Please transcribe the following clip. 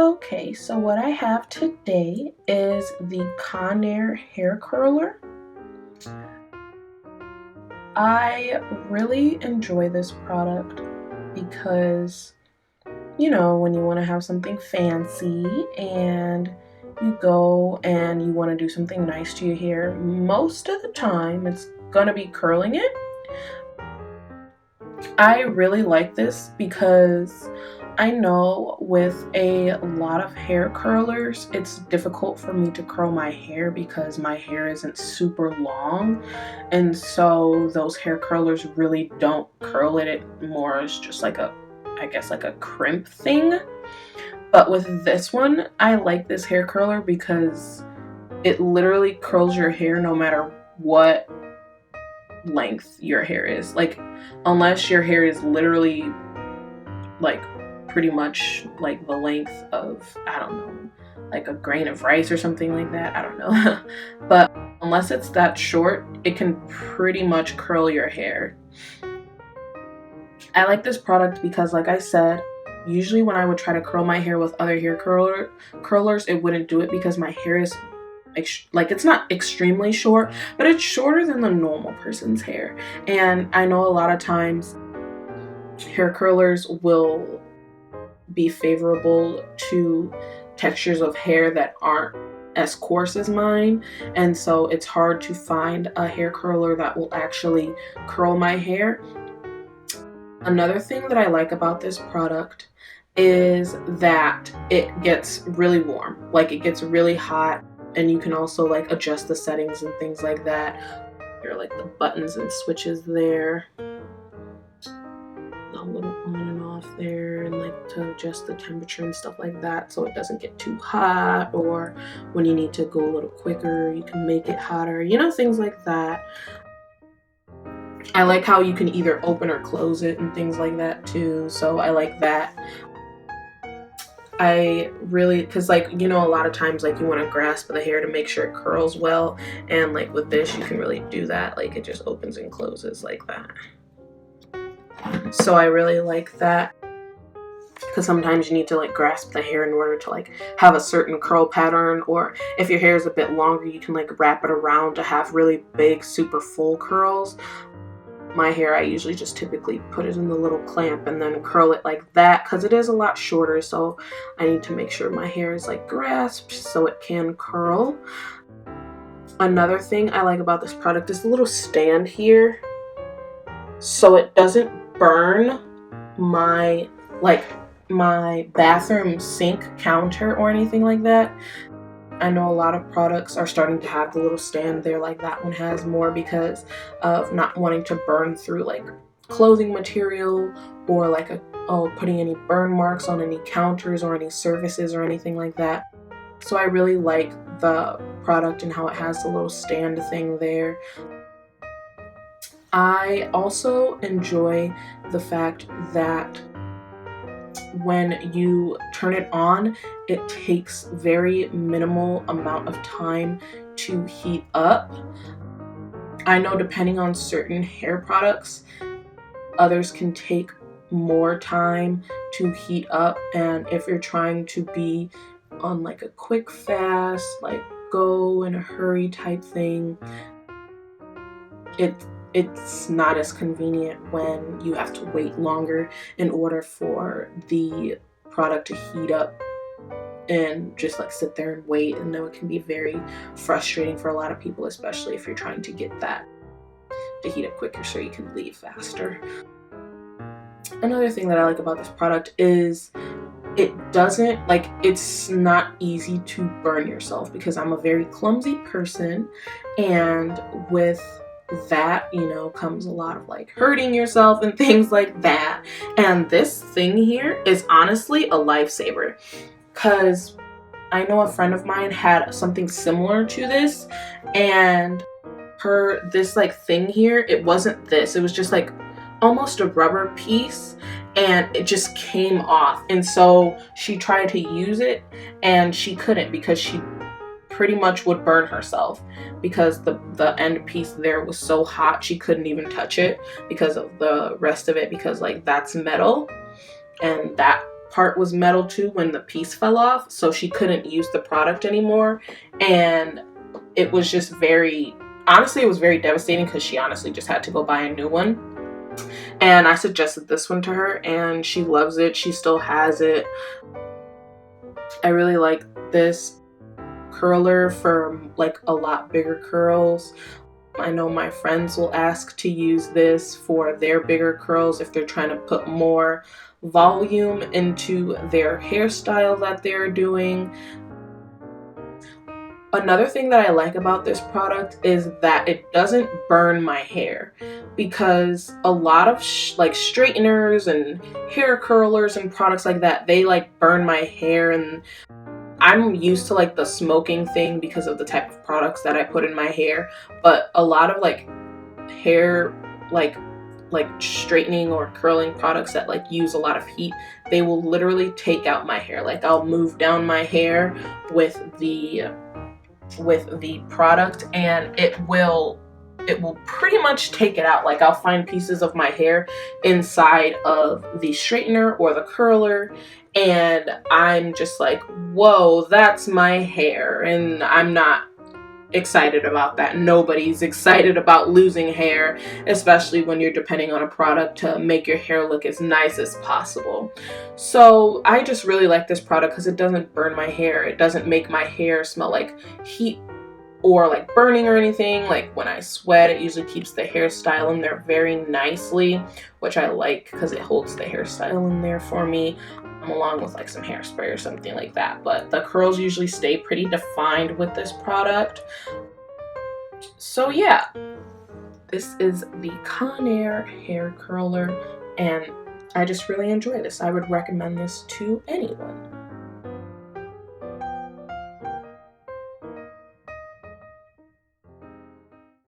Okay, so what I have today is the Conair hair curler. I really enjoy this product because, when you want to have something fancy and you go and you want to do something nice to your hair, most of the time it's gonna be curling it. I really like this because I know with a lot of hair curlers, it's difficult for me to curl my hair because my hair isn't super long. And so those hair curlers really don't curl it. It more is just like I guess like a crimp thing. But with this one, I like this hair curler because it literally curls your hair no matter what length your hair is. Like, unless your hair is literally like pretty much like the length of, I don't know, like a grain of rice or something like that. I don't know. But unless it's that short, it can pretty much curl your hair. I like this product because, like I said, usually when I would try to curl my hair with other hair curlers, it wouldn't do it because my hair is like, it's not extremely short, but it's shorter than the normal person's hair. And I know a lot of times hair curlers will be favorable to textures of hair that aren't as coarse as mine, and so it's hard to find a hair curler that will actually curl my hair. Another thing that I like about this product is that it gets really warm. Like, it gets really hot, and you can also like adjust the settings and things like that. There are like the buttons and switches there, a little on and off there, and like to adjust the temperature and stuff like that so it doesn't get too hot, or when you need to go a little quicker you can make it hotter, things like that. I like how you can either open or close it and things like that too, so I like that. I really, because like, a lot of times like you want to grasp the hair to make sure it curls well, and like with this you can really do that. Like, it just opens and closes like that. So I really like that, because sometimes you need to like grasp the hair in order to like have a certain curl pattern, or if your hair is a bit longer you can like wrap it around to have really big super full curls. My hair, I usually just typically put it in the little clamp and then curl it like that because it is a lot shorter, so I need to make sure my hair is like grasped so it can curl. Another thing I like about this product is the little stand here, so it doesn't burn my bathroom sink counter or anything like that. I know a lot of products are starting to have the little stand there like that one has more, because of not wanting to burn through like clothing material, or like putting any burn marks on any counters or any surfaces or anything like that. So I really like the product and how it has the little stand thing there. I also enjoy the fact that when you turn it on, it takes very minimal amount of time to heat up. I know depending on certain hair products, others can take more time to heat up, and if you're trying to be on like a quick fast, like go in a hurry type thing, it's not as convenient when you have to wait longer in order for the product to heat up and just like sit there and wait. And know it can be very frustrating for a lot of people, especially if you're trying to get that to heat up quicker so you can leave faster. Another thing that I like about this product is it's not easy to burn yourself, because I'm a very clumsy person, and with that comes a lot of like hurting yourself and things like that. And this thing here is honestly a lifesaver, because I know a friend of mine had something similar to this, and this like thing here, it wasn't this, it was just like almost a rubber piece, and it just came off. And so she tried to use it and she couldn't, because she pretty much would burn herself, because the end piece there was so hot she couldn't even touch it because of the rest of it, because like that's metal, and that part was metal too when the piece fell off, so she couldn't use the product anymore. And it was just very, honestly, it was very devastating because she honestly just had to go buy a new one. And I suggested this one to her and she loves it. She still has it. I really like this curler for like a lot bigger curls. I know my friends will ask to use this for their bigger curls if they're trying to put more volume into their hairstyle that they're doing. Another thing that I like about this product is that it doesn't burn my hair, because a lot of like straighteners and hair curlers and products like that, they like burn my hair, and I'm used to like the smoking thing because of the type of products that I put in my hair. But a lot of like hair like straightening or curling products that like use a lot of heat, they will literally take out my hair. Like I'll move down my hair with the product and it will pretty much take it out. Like I'll find pieces of my hair inside of the straightener or the curler, and I'm just like, whoa, that's my hair. And I'm not excited about that. Nobody's excited about losing hair, especially when you're depending on a product to make your hair look as nice as possible. So I just really like this product because it doesn't burn my hair. It doesn't make my hair smell like heat or like burning or anything. Like when I sweat, it usually keeps the hairstyle in there very nicely, which I like because it holds the hairstyle in there for me, along with like some hairspray or something like that. But the curls usually stay pretty defined with this product. So yeah, this is the Conair hair curler and I just really enjoy this. I would recommend this to anyone.